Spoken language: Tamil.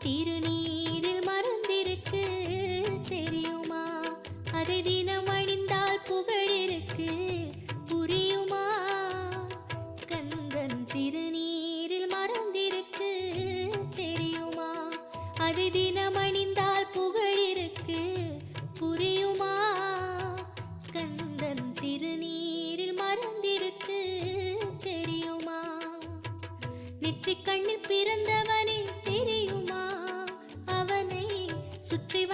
திருநீரில் மறந்திருக்கு தெரியுமா? அதை தினம் அணிந்தால் புகழிருக்கு புரியுமா? கந்தன் திருநீரில் மறந்திருக்கு தெரியுமா? அதை தினம் அணிந்தால் புகழிருக்கு புரியுமா? கந்தன் திருநீரில் மறந்திருக்கு தெரியுமா? நெற்றிக் கண்ணில் பிறந்தவனே தெரியுமா? அவனை சுற்றி